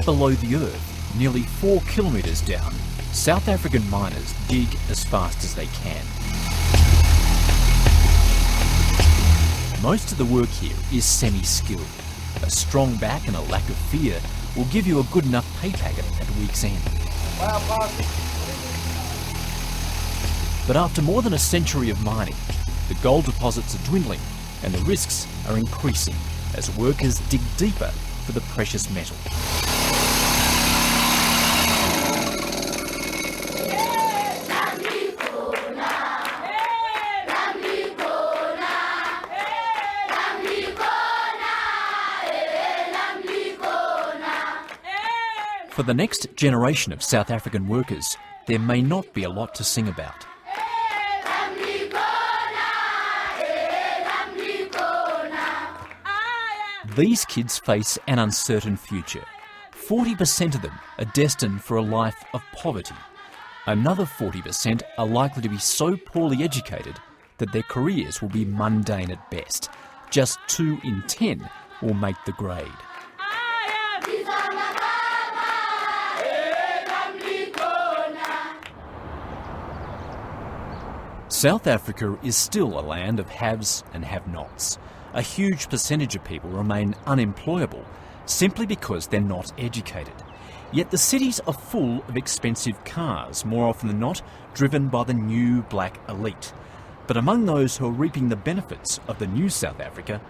below the earth, nearly 4 kilometres down, South African miners dig as fast as they can. Most of the work here is semi-skilled. A strong back and a lack of fear will give you a good enough pay packet at week's end. But after more than a century of mining, the gold deposits are dwindling and the risks are increasing as workers dig deeper for the precious metal. For the next generation of South African workers, there may not be a lot to sing about. These kids face an uncertain future. 40% of them are destined for a life of poverty. Another 40% are likely to be so poorly educated that their careers will be mundane at best. Just 2 in 10 will make the grade. South Africa is still a land of haves and have-nots. A huge percentage of people remain unemployable simply because they're not educated. Yet the cities are full of expensive cars, more often than not driven by the new black elite. But among those who are reaping the benefits of the new South Africa,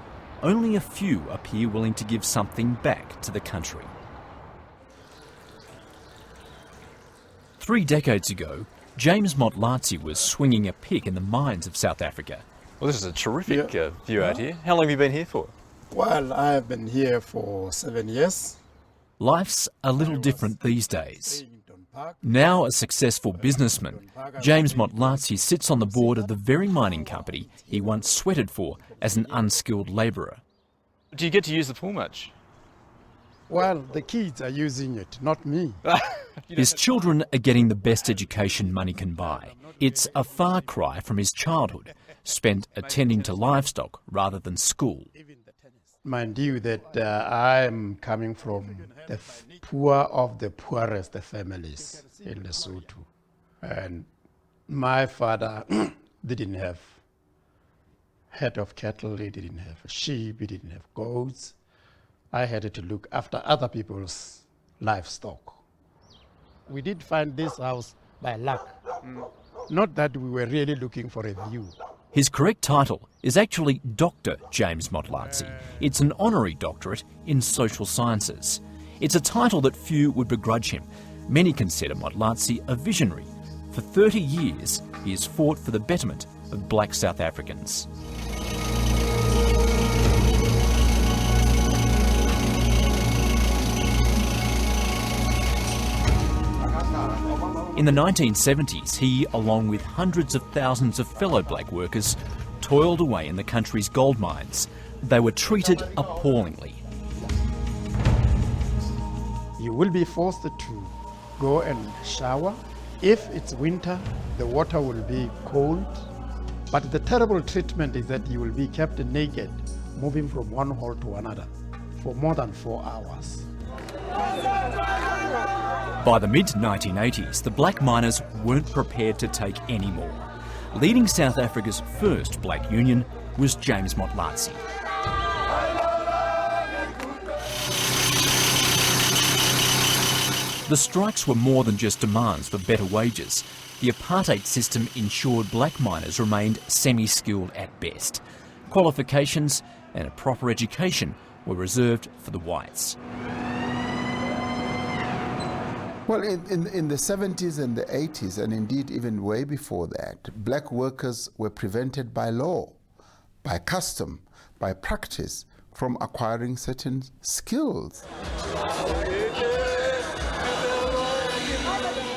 only a few appear willing to give something back to the country. 3 decades ago, James Motlatsi was swinging a pick in the mines of South Africa. Well, this is a terrific view out here. How long have you been here for? Well, I have been here for 7 years. Life's a little different these days. Now a successful businessman, James Motlatsi sits on the board of the very mining company he once sweated for as an unskilled labourer. Do you get to use the pool much? Well, the kids are using it, not me. His children are getting the best education money can buy. It's a far cry from his childhood, spent attending to livestock rather than school. Mind you that I'm coming from the poor of the poorest families in Lesotho. And my father didn't have head of cattle, he didn't have sheep, he didn't have goats. I had to look after other people's livestock. We did find this house by luck. Not that we were really looking for a view. His correct title is actually Dr. James Motlatsi. It's an honorary doctorate in social sciences. It's a title that few would begrudge him. Many consider Motlatsi a visionary. For 30 years, he has fought for the betterment of black South Africans. In the 1970s, he, along with hundreds of thousands of fellow black workers, toiled away in the country's gold mines. They were treated appallingly. You will be forced to go and shower. If it's winter, the water will be cold. But the terrible treatment is that you will be kept naked, moving from one hole to another for more than 4 hours. By the mid-1980s, the black miners weren't prepared to take any more. Leading South Africa's first black union was James Motlatsi. The strikes were more than just demands for better wages. The Apartheid system ensured black miners remained semi-skilled at best. Qualifications and a proper education were reserved for the whites. Well, in the 70s and the 80s, and indeed even way before that, black workers were prevented by law, by custom, by practice from acquiring certain skills.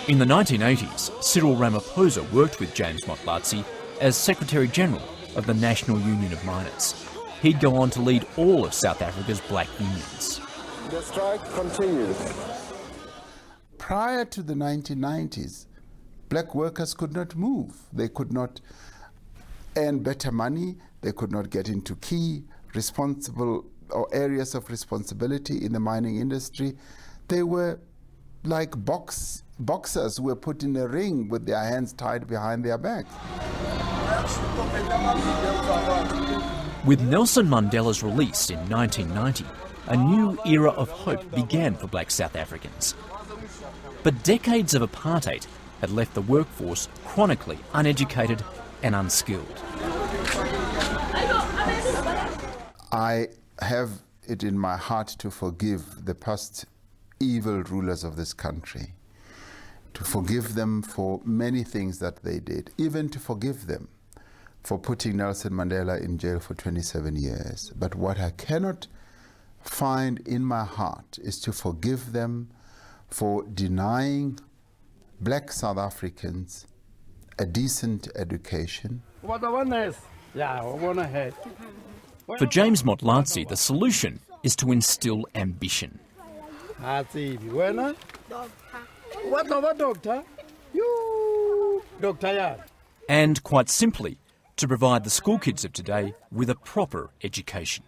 In the 1980s, Cyril Ramaphosa worked with James Motlatsi as Secretary General of the National Union of Miners. He'd go on to lead all of South Africa's black unions. The strike continues. Prior to the 1990s, black workers could not move. They could not earn better money. They could not get into key responsible or areas of responsibility in the mining industry. They were like boxers who were put in a ring with their hands tied behind their backs. With Nelson Mandela's release in 1990, a new era of hope began for black South Africans. But decades of apartheid had left the workforce chronically uneducated and unskilled. I have it in my heart to forgive the past evil rulers of this country, to forgive them for many things that they did, even to forgive them for putting Nelson Mandela in jail for 27 years. But what I cannot find in my heart is to forgive them for denying black South Africans a decent education. For James Motlatsi, the solution is to instill ambition. And quite simply, to provide the school kids of today with a proper education.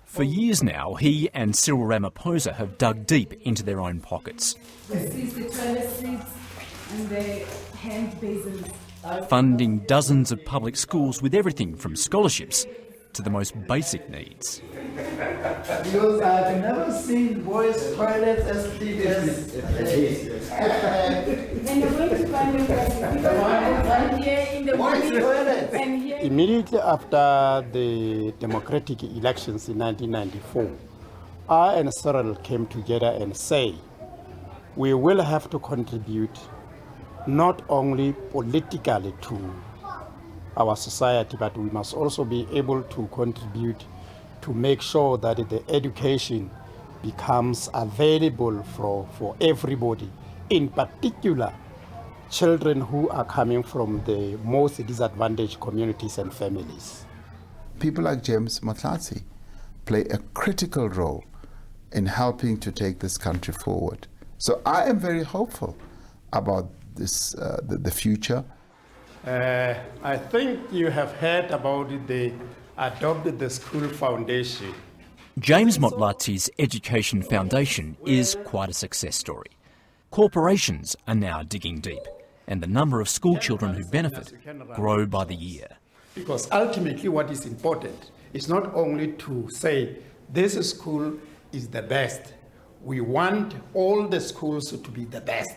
For years now, he and Cyril Ramaphosa have dug deep into their own pockets. This is the toilet seats and the hand basins. Funding dozens of public schools with everything from scholarships to the most basic needs. Because I've never seen boys' toilets as big as this. And you're going to find them here in the morning and here. Immediately after the democratic elections in 1994, I and Cyril came together and say, we will have to contribute not only politically to our society, but we must also be able to contribute to make sure that the education becomes available for everybody, in particular children who are coming from the most disadvantaged communities and families. People like James Motlatsi play a critical role in helping to take this country forward. So I am very hopeful about this, the future. I think you have heard about the Adopt the School Foundation. James Motlatsi's Education Foundation is quite a success story. Corporations are now digging deep, and the number of school children who benefit grow by the year. Because ultimately what is important is not only to say this school is the best. We want all the schools to be the best.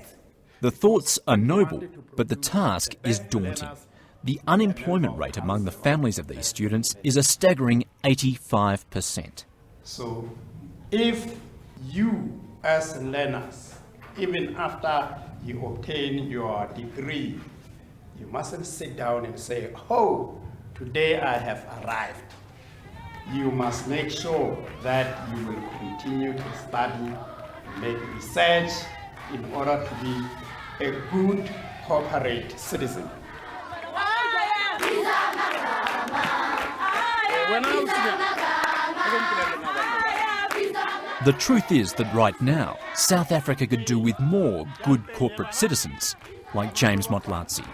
The thoughts are noble, but the task is daunting. The unemployment rate among the families of these students is a staggering 85%. So if you as learners, even after you obtain your degree, you mustn't sit down and say, oh, today I have arrived. You must make sure that you will continue to study, make research in order to be a good corporate citizen. The truth is that right now, South Africa could do with more good corporate citizens like James Motlatsi.